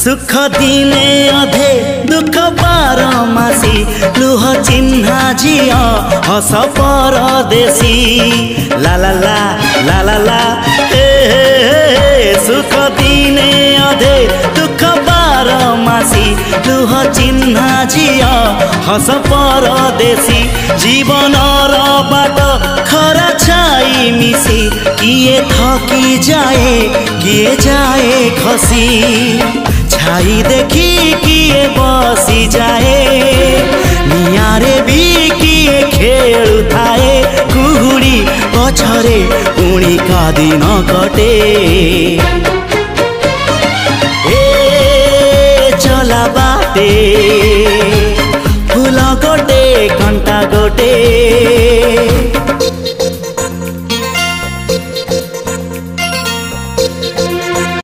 सुख दिने अधे दुख बारमासी लुह चिन्हा झिया हस परदेशी ला ला ला ला ला ला सुख दिने अधे दुख बारमासी लुह चिन्हा झिया हस परदेशी जीवन बाट खरा छाई मिसी किए थकी जाए किए जाए खसी छाई देखी किए बसी जाए नियारे भी किए खेलु थाए कुहुड़ी पछरे पुणी का दिन कटे ए चला बाटे फूल गोटे घंटा गोटे